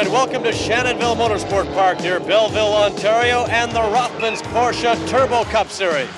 and welcome to Shannonville Motorsport Park near Belleville, Ontario, and the Rothmans Porsche Turbo Cup Series.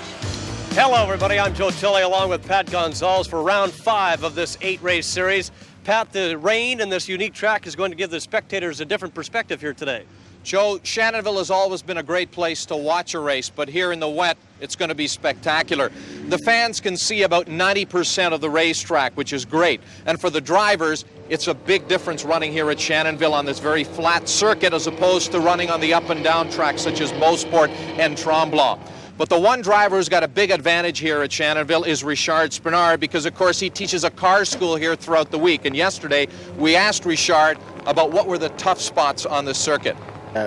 Hello, everybody. I'm Joe Tilley along with Pat Gonzalez for round 5 of this 8-race series. Pat, the rain and this unique track is going to give the spectators a different perspective here today. Joe, Shannonville has always been a great place to watch a race, but here in the wet, it's going to be spectacular. The fans can see about 90% of the racetrack, which is great. And for the drivers, it's a big difference running here at Shannonville on this very flat circuit as opposed to running on the up and down tracks such as Beausport and Tremblant. But the one driver who's got a big advantage here at Shannonville is Richard Spinard, because of course he teaches a car school here throughout the week. And yesterday we asked Richard about what were the tough spots on the circuit.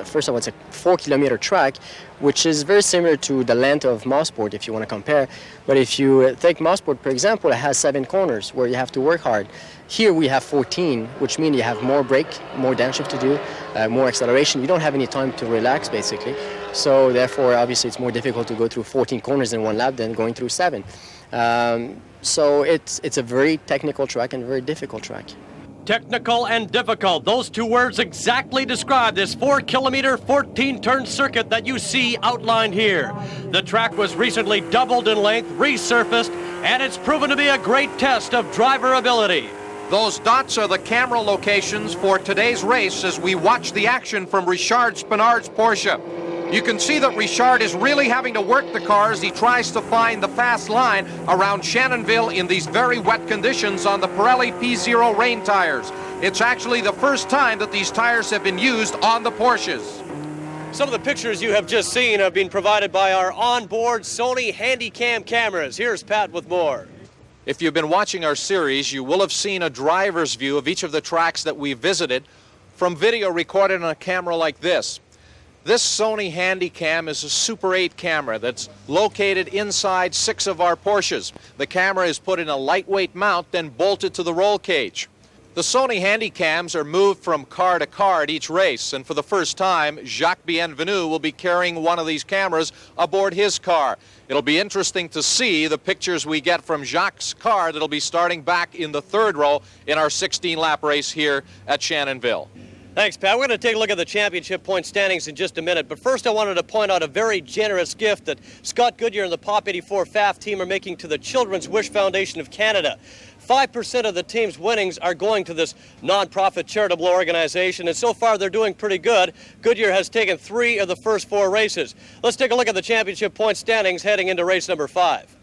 First of all, it's a 4-kilometer track, which is very similar to the length of Mosport if you want to compare. But if you take Mosport, for example, it has 7 corners where you have to work hard. Here we have 14, which means you have more brake, more downshift to do, more acceleration. You don't have any time to relax, basically. So therefore, obviously, it's more difficult to go through 14 corners in one lap than going through 7. So it's a very technical track and a very difficult track. Technical and difficult. Those two words exactly describe this 4-kilometer, 14-turn circuit that you see outlined here. The track was recently doubled in length, resurfaced, and it's proven to be a great test of driver ability. Those dots are the camera locations for today's race as we watch the action from Richard Spinard's Porsche. You can see that Richard is really having to work the car as he tries to find the fast line around Shannonville in these very wet conditions on the Pirelli P0 rain tires. It's actually the first time that these tires have been used on the Porsches. Some of the pictures you have just seen have been provided by our onboard Sony Handycam cameras. Here's Pat with more. If you've been watching our series, you will have seen a driver's view of each of the tracks that we visited from video recorded on a camera like this. This Sony Handycam is a Super 8 camera that's located inside 6 of our Porsches. The camera is put in a lightweight mount, then bolted to the roll cage. The Sony Handycams are moved from car to car at each race, and for the first time, Jacques Bienvenu will be carrying one of these cameras aboard his car. It'll be interesting to see the pictures we get from Jacques' car that'll be starting back in the 3rd row in our 16-lap race here at Shannonville. Thanks, Pat. We're going to take a look at the championship point standings in just a minute. But first, I wanted to point out a very generous gift that Scott Goodyear and the Pop 84 FAF team are making to the Children's Wish Foundation of Canada. 5% of the team's winnings are going to this non-profit charitable organization, and so far they're doing pretty good. Goodyear has taken 3 of the first 4 races. Let's take a look at the championship point standings heading into race number 5.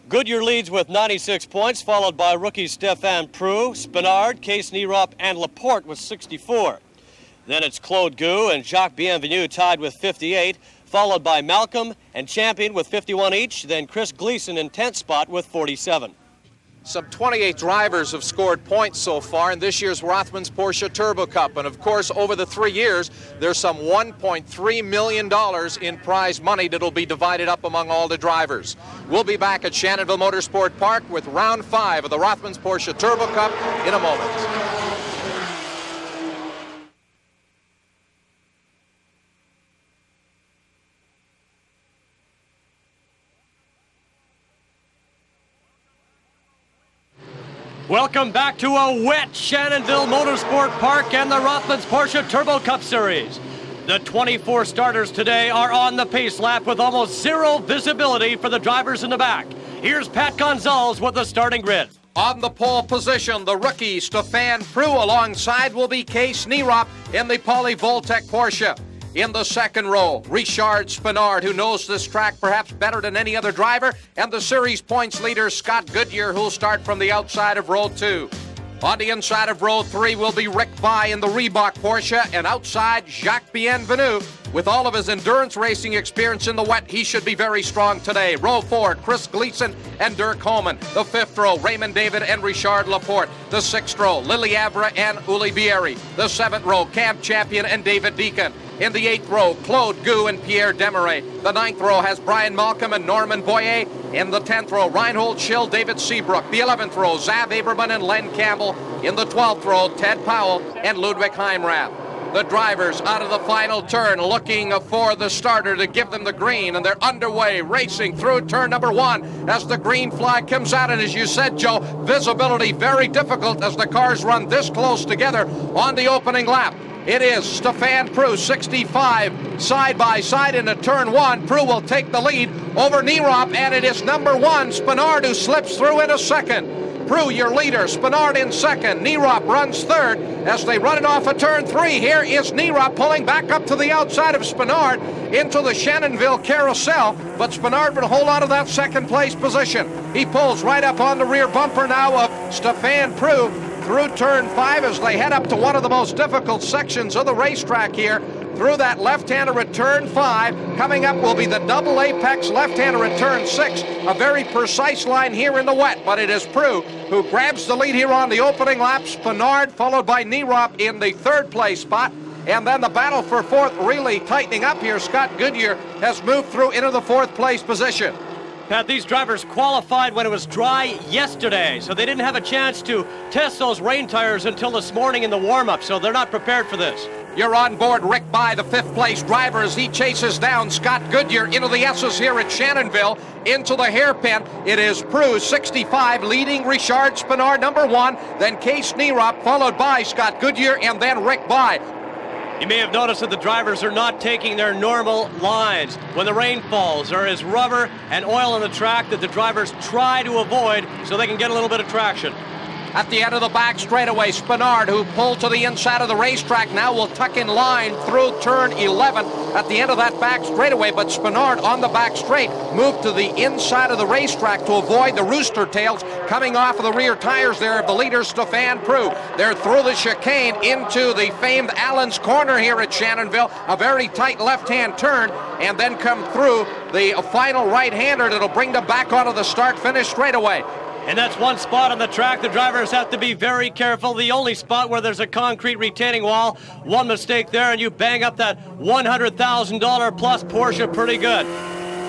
Goodyear leads with 96 points, followed by rookies Stefan Prue, Spinard, Case Nierop, and Laporte with 64. Then it's Claude Gu and Jacques Bienvenu tied with 58, followed by Malcolm and Champion with 51 each, then Chris Gleason in 10th spot with 47. Some 28 drivers have scored points so far in this year's Rothmans Porsche Turbo Cup. And of course, over the 3 years, there's some $1.3 million in prize money that'll be divided up among all the drivers. We'll be back at Shannonville Motorsport Park with round 5 of the Rothmans Porsche Turbo Cup in a moment. Welcome back to a wet Shannonville Motorsport Park and the Rothmans Porsche Turbo Cup Series. The 24 starters today are on the pace lap with almost 0 visibility for the drivers in the back. Here's Pat Gonzalez with the starting grid. On the pole position, the rookie Stefan Prue alongside will be Case Nierop in the Poly Voltec Porsche. In the 2nd row, Richard Spinard, who knows this track perhaps better than any other driver, and the series points leader Scott Goodyear, who'll start from the outside of row 2. On the inside of row 3 will be Rick Vai in the Reebok Porsche, and outside Jacques Bienvenu. With all of his endurance racing experience in the wet, he should be very strong today. Row 4, Chris Gleason and Dirk Homan. The 5th row, Raymond David and Richard Laporte. The 6th row, Lily Avra and Uli Bieri. The 7th row, Cam Champion and David Deacon. In the 8th row, Claude Gu and Pierre Desmarais. The 9th row has Brian Malcolm and Norman Boyer. In the 10th row, Reinhold Schill, David Seabrook. The 11th row, Zav Aberman and Len Campbell. In the 12th row, Ted Powell and Ludwig Heimrath. The drivers out of the final turn looking for the starter to give them the green, and they're underway racing through turn number 1 as the green flag comes out. And as you said, Joe, visibility very difficult as the cars run this close together on the opening lap. It is Stefan Prue, 65, side by side into turn one. Prue will take the lead over Nierop, and it is number one, Spenard, who slips through into second. Prue, your leader, Spenard in second. Nierop runs third as they run it off of turn three. Here is Nierop pulling back up to the outside of Spenard into the Shannonville carousel, but Spenard will hold on to that second place position. He pulls right up on the rear bumper now of Stefan Prue through turn five as they head up to one of the most difficult sections of the racetrack here. Through that left-hander at turn five. Coming up will be the double apex left-hander at turn six. A very precise line here in the wet, but it is Prue who grabs the lead here on the opening lap. Spenard followed by Nierop in the third place spot. And then the battle for fourth really tightening up here. Scott Goodyear has moved through into the fourth place position. Pat, these drivers qualified when it was dry yesterday, so they didn't have a chance to test those rain tires until this morning in the warm-up, so they're not prepared for this. You're on board Rick By, the fifth place driver, as he chases down Scott Goodyear into the S's here at Shannonville, into the hairpin. It is Prue, 65, leading Richard Spenard, number one, then Case Nierop, followed by Scott Goodyear, and then Rick By. You may have noticed that the drivers are not taking their normal lines. When the rain falls, there is rubber and oil on the track that the drivers try to avoid so they can get a little bit of traction. At the end of the back straightaway, Spenard, who pulled to the inside of the racetrack, now will tuck in line through turn 11 at the end of that back straightaway. But Spenard on the back straight moved to the inside of the racetrack to avoid the rooster tails coming off of the rear tires there of the leader, Stefan Prue. They're through the chicane into the famed Allen's Corner here at Shannonville, a very tight left-hand turn, and then come through the final right-hander that'll bring them back onto the start-finish straightaway. And that's one spot on the track the drivers have to be very careful. The only spot where there's a concrete retaining wall. One mistake there and you bang up that $100,000 plus Porsche pretty good.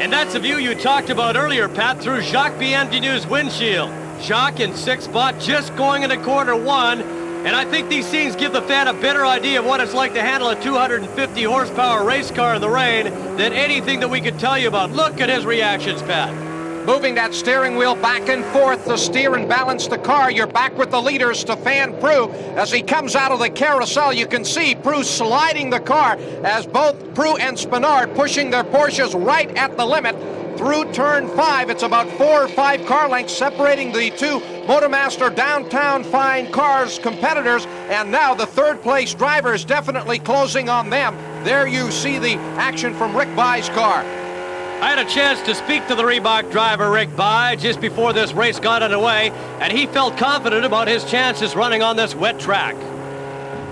And that's a view you talked about earlier, Pat, through Jacques Bienvenu's windshield. Jacques in sixth spot, just going into quarter one. And I think these scenes give the fan a better idea of what it's like to handle a 250 horsepower race car in the rain than anything that we could tell you about. Look at his reactions, Pat. Moving that steering wheel back and forth to steer and balance the car. You're back with the leader, Stefan Prue. As he comes out of the carousel, you can see Prue sliding the car as both Prue and Spenard pushing their Porsches right at the limit. Through turn five, it's about 4 or 5 car lengths separating the two Motormaster Downtown Fine Cars competitors, and now the third place driver is definitely closing on them. There you see the action from Rick By's car. I had a chance to speak to the Reebok driver, Rick By, just before this race got underway, and he felt confident about his chances running on this wet track.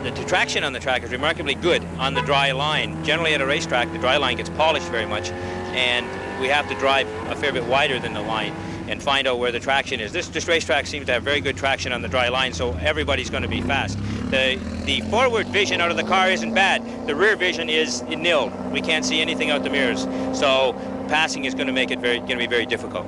The traction on the track is remarkably good on the dry line. Generally at a racetrack, the dry line gets polished very much, and we have to drive a fair bit wider than the line and find out where the traction is. This racetrack seems to have very good traction on the dry line, so everybody's going to be fast. The forward vision out of the car isn't bad. The rear vision is nil. We can't see anything out the mirrors, so passing is going to make it going to be very difficult.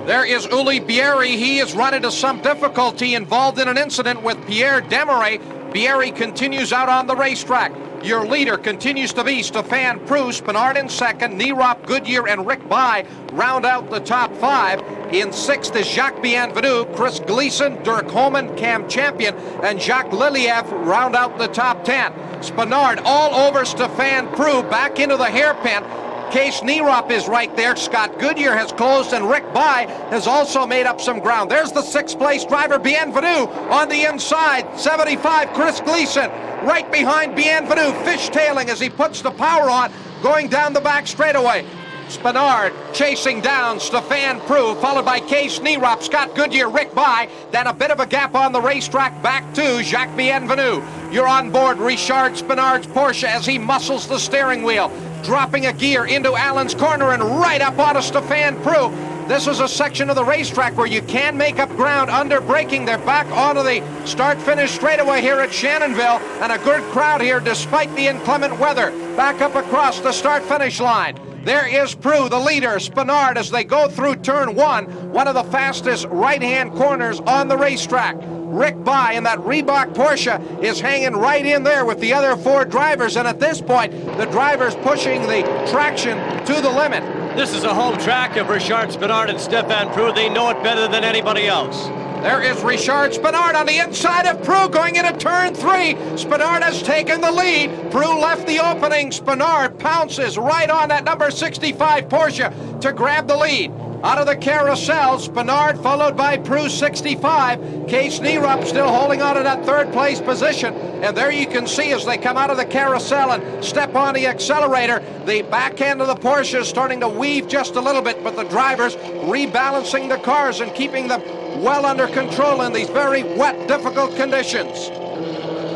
There is Uli Bieri. He has run into some difficulty involved in an incident with Pierre Desmarais. Bieri continues out on the racetrack. Your leader continues to be Stefan Prue. Spenard in second, Nierop, Goodyear, and Rick By round out the top 5. In sixth is Jacques Bienvenu, Chris Gleason, Dirk Homan, Cam Champion, and Jacques Liliev round out the top 10. Spenard all over Stefan Prue, back into the hairpin. Case Nierop is right there. Scott Goodyear has closed, and Rick By has also made up some ground. There's the sixth place driver, Bienvenu, on the inside. 75, Chris Gleason, right behind Bienvenu, fishtailing as he puts the power on, going down the back straightaway. Spenard chasing down Stefan Prue, followed by Case Nierop, Scott Goodyear, Rick By, then a bit of a gap on the racetrack back to Jacques Bienvenu. You're on board Richard Spenard's Porsche as he muscles the steering wheel, dropping a gear into Allen's Corner and right up onto Stefan Prue. This is a section of the racetrack where you can make up ground under braking. They're back onto the start-finish straightaway here at Shannonville, and a good crowd here despite the inclement weather. Back up across the start-finish line. There is Prue, the leader, Spenard, as they go through turn one of the fastest right-hand corners on the racetrack. Rick By in that Reebok Porsche is hanging right in there with the other 4 drivers, and at this point, the drivers pushing the traction to the limit. This is a home track of Richard Spenard and Stefan Prue. They know it better than anybody else. There is Richard Spinard on the inside of Prue going into turn 3. Spinard has taken the lead. Prue left the opening. Spinard pounces right on that number 65 Porsche to grab the lead. Out of the carousel, Spinard followed by Prue 65. Case Neerup still holding on to that third place position. And there you can see as they come out of the carousel and step on the accelerator, the back end of the Porsche is starting to weave just a little bit, but the drivers rebalancing the cars and keeping them well under control in these very wet, difficult conditions.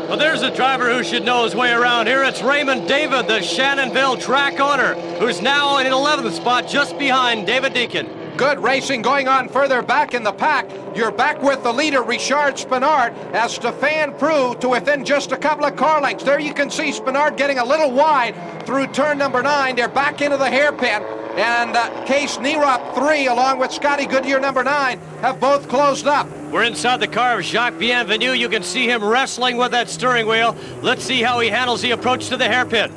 Well, there's a driver who should know his way around here. It's Raymond David, the Shannonville track owner, who's now in 11th spot just behind David Deacon. Good racing going on further back in the pack. You're back with the leader, Richard Spinard, as Stefan Prue to within just a couple of car lengths. There you can see Spinard getting a little wide through turn number 9. They're back into the hairpin. And Case Neerup 3, along with Scotty Goodyear number 9, have both closed up. We're inside the car of Jacques Bienvenu. You can see him wrestling with that steering wheel. Let's see how he handles the approach to the hairpin.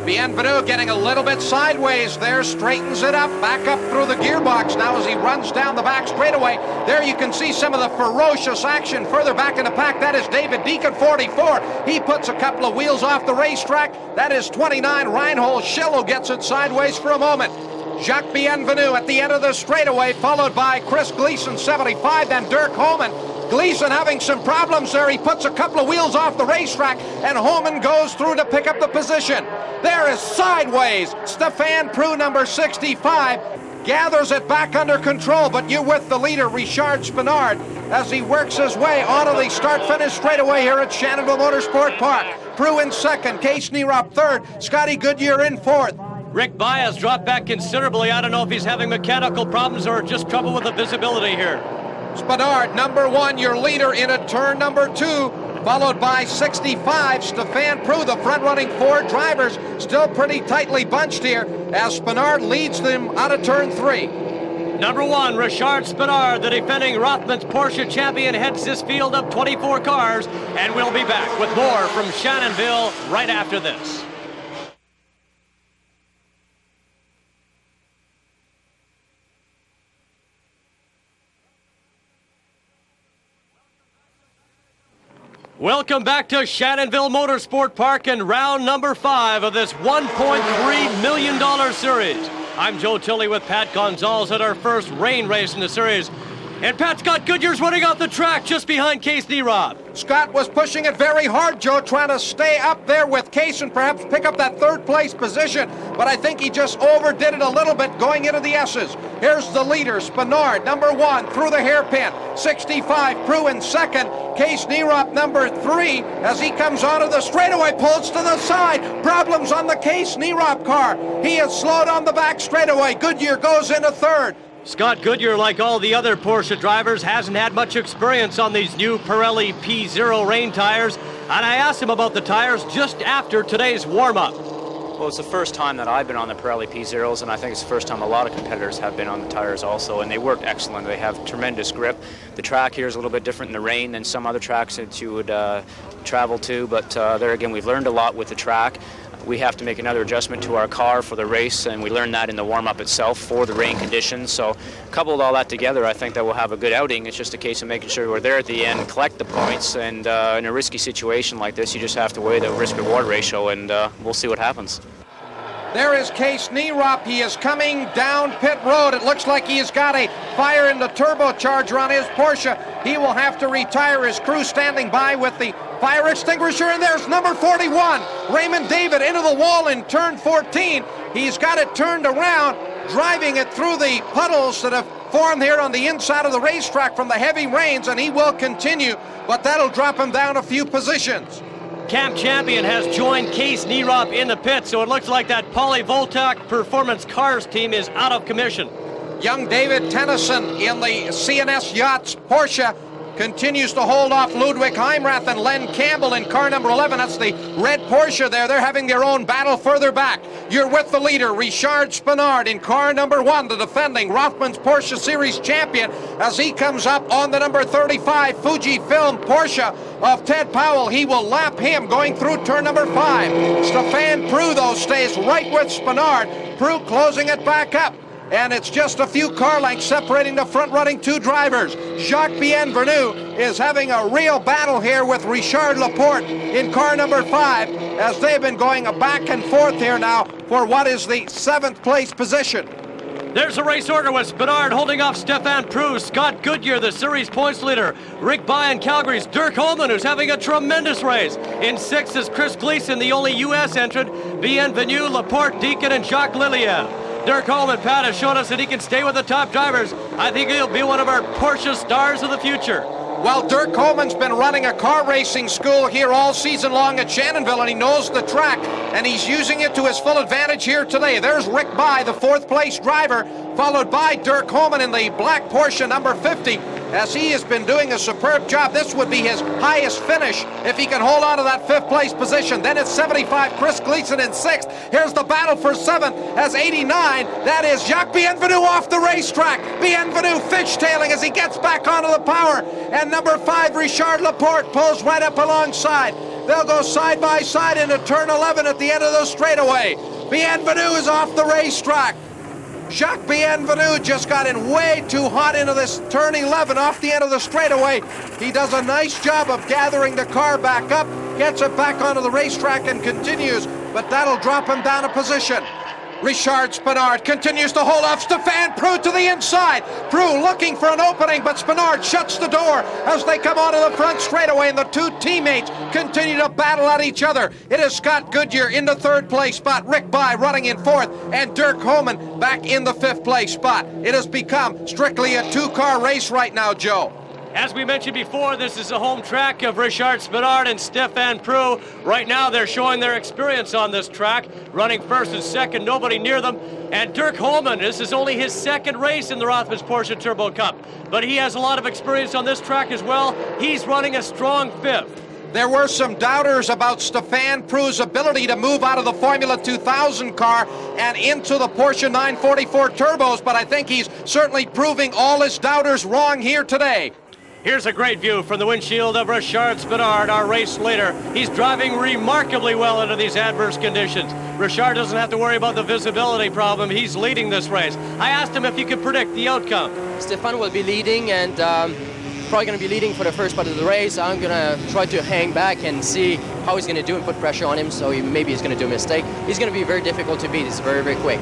Bienvenu getting a little bit sideways there, straightens it up, back up through the gearbox now as he runs down the back straightaway. There you can see some of the ferocious action further back in the pack. That is David Deacon, 44. He puts a couple of wheels off the racetrack. That is 29. Reinhold Schillo gets it sideways for a moment. Jacques Bienvenu at the end of the straightaway, followed by Chris Gleason, 75, then Dirk Homan. Gleason having some problems there. He puts a couple of wheels off the racetrack, and Homan goes through to pick up the position. There is sideways. Stefan Prue, number 65, gathers it back under control, but you're with the leader, Richard Spinard, as he works his way onto the start-finish straightaway here at Shannonville Motorsport Park. Prue in second, Case Neerup third, Scotty Goodyear in fourth. Rick Baez dropped back considerably. I don't know if he's having mechanical problems or just trouble with the visibility here. Spinard, number 1, your leader in a turn number 2, followed by 65, Stefan Prue, the front-running Ford drivers, still pretty tightly bunched here as Spinard leads them out of turn 3. Number 1, Richard Spinard, the defending Rothmans Porsche champion, heads this field of 24 cars, and we'll be back with more from Shannonville right after this. Welcome back to Shannonville Motorsport Park and round number 5 of this $1.3 million series. I'm Joe Tilley with Pat Gonzalez at our first rain race in the series. And Pat, Scott Goodyear's running off the track just behind Case Neerup. Scott was pushing it very hard, Joe, trying to stay up there with Case and perhaps pick up that third place position. But I think he just overdid it a little bit going into the S's. Here's the leader, Spinard, number 1, through the hairpin. 65, Prue in second. Case Neerup, number 3, as he comes onto the straightaway, pulls to the side. Problems on the Case Neerup car. He is slowed on the back straightaway. Goodyear goes into third. Scott Goodyear, like all the other Porsche drivers, hasn't had much experience on these new Pirelli P0 rain tires, and I asked him about the tires just after today's warm-up. Well, it's the first time that I've been on the Pirelli P0s, and I think it's the first time a lot of competitors have been on the tires also, and they work excellent. They have tremendous grip. The track here is a little bit different in the rain than some other tracks that you would travel to, but there again, we've learned a lot with the track. We have to make another adjustment to our car for the race, and we learned that in the warm-up itself for the rain conditions. So coupled all that together, I think that we'll have a good outing. It's just a case of making sure we're there at the end, collect the points, and in a risky situation like this, you just have to weigh the risk-reward ratio, and we'll see what happens. There is Case Neerup. He is coming down pit road. It looks like he has got a fire in the turbocharger on his Porsche. He will have to retire. His crew standing by with the fire extinguisher, and there's number 41, Raymond David, into the wall in turn 14. He's got it turned around, driving it through the puddles that have formed here on the inside of the racetrack from the heavy rains, and he will continue, but that'll drop him down a few positions. Camp Champion has joined Case Neerup in the pit, so it looks like that Polyvoltaic Performance Cars team is out of commission. Young David Tennyson in the CNS Yachts Porsche continues to hold off Ludwig Heimrath and Len Campbell in car number 11. That's the red Porsche there. They're having their own battle further back. You're with the leader, Richard Spinard, in car number 1, the defending Rothmans Porsche Series champion, as he comes up on the number 35 Fujifilm Porsche of Ted Powell. He will lap him going through turn number 5. Stefan Prue, though, stays right with Spinard. Prue closing it back up. and it's just a few car lengths separating the front-running two drivers. Jacques Bienvenu is having a real battle here with Richard Laporte in car number 5, as they've been going back and forth here now for what is the 7th place position. There's a race order with Spinard holding off Stefan Proust, Scott Goodyear, the series points leader, Rick By in Calgary's Dirk Holman, who's having a tremendous race. In 6th is Chris Gleason, the only U.S. entrant, Bienvenu, Laporte, Deacon, and Jacques Lillier. Dirk Holman, Pat, has shown us that he can stay with the top drivers. I think he'll be one of our Porsche stars of the future. Well, Dirk Holman's been running a car racing school here all season long at Shannonville, and he knows the track, and he's using it to his full advantage here today. There's Rick By, the 4th place driver, followed by Dirk Holman in the black Porsche number 50, as he has been doing a superb job. This would be his highest finish if he can hold on to that 5th place position. Then it's 75, Chris Gleason in 6th. Here's the battle for 7th as 89. That is Jacques Bienvenu off the racetrack. Bienvenu fishtailing as he gets back onto the power. And number 5, Richard Laporte, pulls right up alongside. They'll go side by side into turn 11 at the end of the straightaway. Bienvenu is off the racetrack. Jacques Bienvenu just got in way too hot into this turn 11 off the end of the straightaway. He does a nice job of gathering the car back up, gets it back onto the racetrack and continues, but that'll drop him down a position. Richard Spinard continues to hold off Stefan Proust to the inside. Proust looking for an opening, but Spinard shuts the door as they come onto the front straightaway, and the two teammates continue to battle at each other. It is Scott Goodyear in the 3rd place spot, Rick By running in 4th, and Dirk Holman back in the 5th place spot. It has become strictly a 2-car race right now, Joe. As we mentioned before, this is the home track of Richard Spinard and Stefan Proust. Right now, they're showing their experience on this track, running 1st and 2nd, nobody near them. And Dirk Holman, this is only his 2nd race in the Rothmans Porsche Turbo Cup, but he has a lot of experience on this track as well. He's running a strong 5th. There were some doubters about Stefan Proust's ability to move out of the Formula 2000 car and into the Porsche 944 turbos, but I think he's certainly proving all his doubters wrong here today. Here's a great view from the windshield of Richard Spinard, our race leader. He's driving remarkably well under these adverse conditions. Richard doesn't have to worry about the visibility problem. He's leading this race. I asked him if he could predict the outcome. Stefan will be leading, and probably going to be leading for the first part of the race. I'm going to try to hang back and see how he's going to do and put pressure on him, so maybe he's going to do a mistake. He's going to be very difficult to beat. He's very, very quick.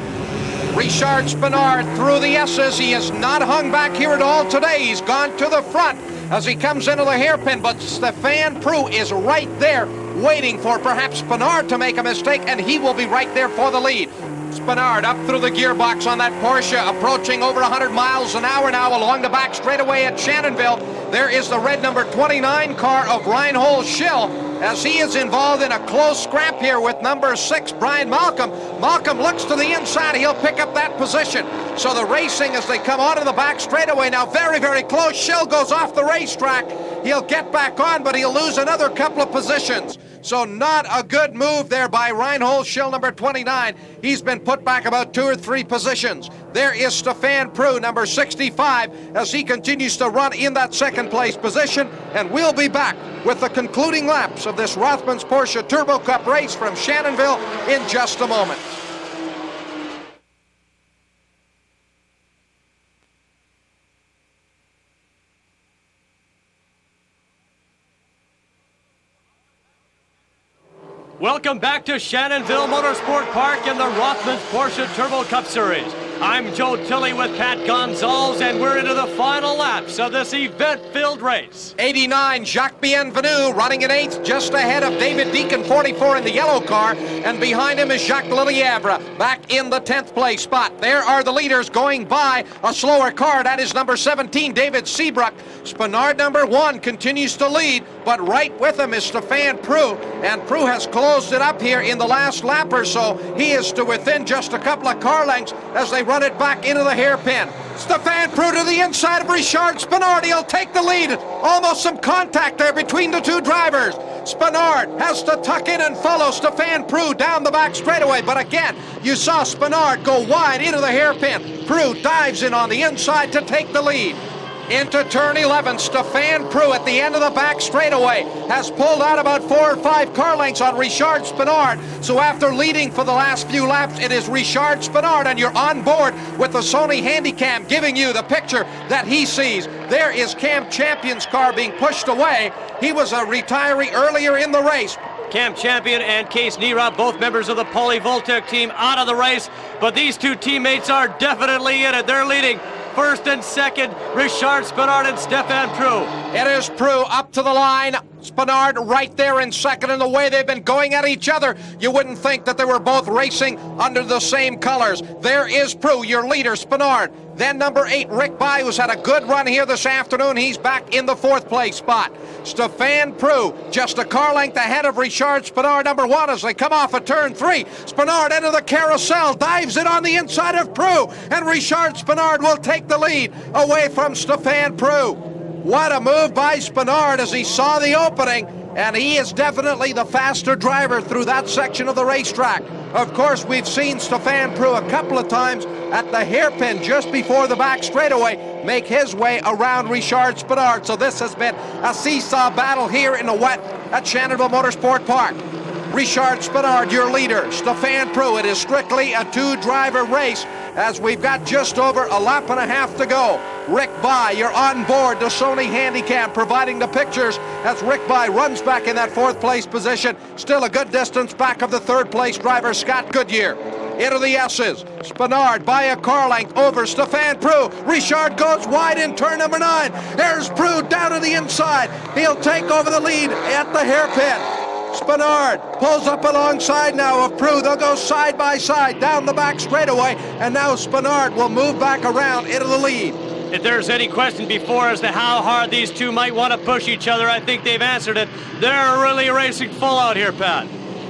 Richard Spinard through the S's. He has not hung back here at all today. He's gone to the front as he comes into the hairpin, but Stefan Proust is right there waiting for perhaps Spinard to make a mistake, and he will be right there for the lead. Spinard up through the gearbox on that Porsche, approaching over 100 miles an hour now along the back straightaway at Shannonville. There is the red number 29 car of Reinhold Schill, as he is involved in a close scrap here with number 6, Brian Malcolm. Malcolm looks to the inside. He'll pick up that position. So the racing as they come onto the back straightaway now, very, very close. Schill goes off the racetrack. He'll get back on, but he'll lose another couple of positions. So not a good move there by Reinhold Schill, number 29. He's been put back about 2 or 3 positions. There is Stefan Proust, number 65, as he continues to run in that 2nd place position. And we'll be back with the concluding laps of this Rothmans Porsche Turbo Cup race from Shannonville in just a moment. Welcome back to Shannonville Motorsport Park in the Rothmans Porsche Turbo Cup Series. I'm Joe Tilley with Pat Gonzalez, and we're into the final laps of this event-filled race. 89, Jacques Bienvenu running in 8th, just ahead of David Deacon, 44 in the yellow car, and behind him is Jacques Lelièvre, back in the 10th place spot. There are the leaders going by a slower car. That is number 17, David Seabrook. Spinard, number 1, continues to lead, but right with him is Stefan Proust, and Proust has closed it up here in the last lap or so. He is to within just a couple of car lengths as they run it back into the hairpin. Stefan Proust to the inside of Richard Spinard. He'll take the lead. Almost some contact there between the two drivers. Spinard has to tuck in and follow Stefan Proust down the back straightaway, but again, you saw Spinard go wide into the hairpin. Proust dives in on the inside to take the lead. into turn 11. Stefan Prue at the end of the back straightaway has pulled out about 4 or 5 car lengths on Richard Spinard. So after leading for the last few laps, it is Richard Spinard, and you're on board with the Sony Handycam giving you the picture that he sees. There is Cam Champion's car being pushed away. He was a retiree earlier in the race. Cam Champion and Case Nierop, both members of the Poly-Voltec team, out of the race, but these two teammates are definitely in it. They're leading first and second, Richard Spinard and Stefan Prue. It is Prue up to the line. Spinard right there in second, and the way they've been going at each other, you wouldn't think that they were both racing under the same colors. There is Prue, your leader, Spinard. Then number 8, Rick By, who's had a good run here this afternoon. He's back in the 4th place spot. Stefan Prue just a car length ahead of Richard Spinard, number 1, as they come off of turn 3. Spinard into the carousel, dives it on the inside of Prue, and Richard Spinard will take the lead away from Stefan Prue. What a move by Spinard as he saw the opening, and he is definitely the faster driver through that section of the racetrack. Of course, we've seen Stefan Prue a couple of times at the hairpin just before the back straightaway make his way around Richard Spinard. So this has been a seesaw battle here in the wet at Shannonville Motorsport Park. Richard Spinard, your leader. Stefan Prue, it is strictly a 2-driver race as we've got just over a lap and a half to go. Rick By, you're on board the Sony Handycam, providing the pictures as Rick By runs back in that 4th place position. Still a good distance back of the 3rd place driver, Scott Goodyear. Into the S's. Spinard by a car length over Stefan Prue. Richard goes wide in turn number 9. There's Prue down to the inside. He'll take over the lead at the hairpin. Spinard pulls up alongside now of Prue. They'll go side by side down the back straightaway, and now Spinard will move back around into the lead. If there's any question before as to how hard these two might want to push each other, I think they've answered it. They're really racing full out here, Pat.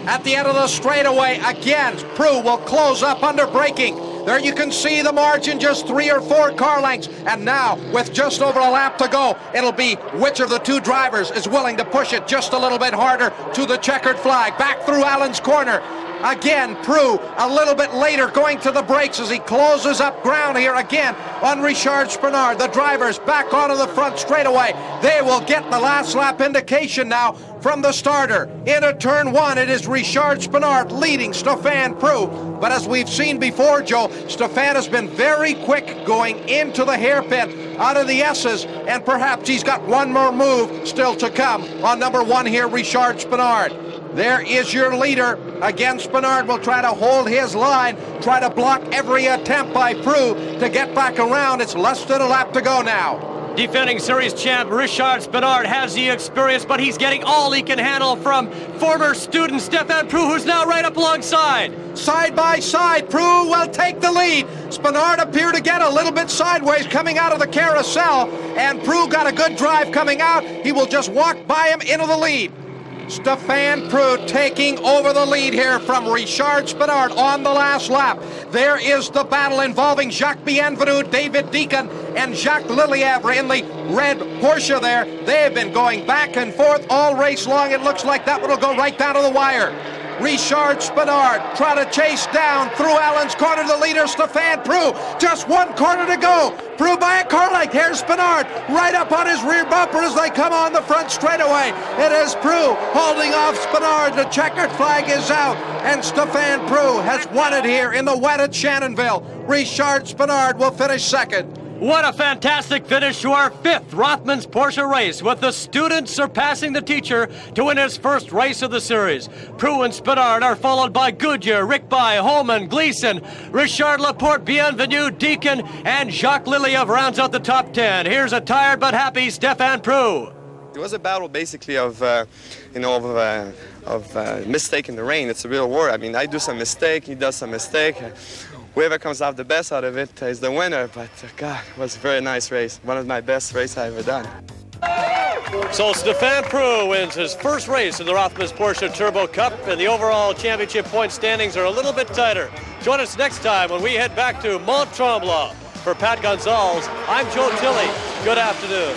At the end of the straightaway, again, Prue will close up under braking. There you can see the margin, just 3 or 4 car lengths. And now, with just over a lap to go, it'll be which of the 2 drivers is willing to push it just a little bit harder to the checkered flag. Back through Allen's corner. Again, Prue a little bit later going to the brakes as he closes up ground here again on Richard Spinard. The drivers back onto the front straightaway. They will get the last lap indication now from the starter. Into turn 1, it is Richard Spinard leading Stefan Prue. But as we've seen before, Joe, Stefan has been very quick going into the hairpin out of the S's, and perhaps he's got one more move still to come on number 1 here, Richard Spinard. There is your leader. Again, Spinard will try to hold his line, try to block every attempt by Prue to get back around. It's less than a lap to go now. Defending series champ Richard Spinard has the experience, but he's getting all he can handle from former student Stefan Prue, who's now right up alongside. Side by side, Prue will take the lead. Spinard appeared to get a little bit sideways coming out of the carousel, and Prue got a good drive coming out. He will just walk by him into the lead. Stefan Prue taking over the lead here from Richard Spinard on the last lap. There is the battle involving Jacques Bienvenu, David Deacon, and Jacques Lelièvre in the red Porsche there. They've been going back and forth all race long. It looks like that one will go right down to the wire. Richard Spinard trying to chase down through Allen's corner, the leader, Stefan Prue. Just 1 corner to go. Prue by a car length. Here's Spinard right up on his rear bumper as they come on the front straightaway. It is Prue holding off Spinard. The checkered flag is out, and Stefan Prue has won it here in the wet at Shannonville. Richard Spinard will finish second. What a fantastic finish to our 5th Rothmans Porsche race, with the student surpassing the teacher to win his first race of the series. Prue and Spinard are followed by Goodyear, Rick By, Holman, Gleason, Richard, Laporte, Bienvenu, Deacon, and Jacques Lelièvre rounds out the top 10. Here's a tired but happy Stefan Prue. It was a battle basically of mistake in the rain. It's a real war. I mean, I do some mistake, he does some mistake. Whoever comes out the best out of it is the winner, but God, it was a very nice race. One of my best races I've ever done. So Stefan Prue wins his first race in the Rothmans Porsche Turbo Cup, and the overall championship point standings are a little bit tighter. Join us next time when we head back to Mont Tremblant. For Pat Gonzalez, I'm Joe Tilley. Good afternoon.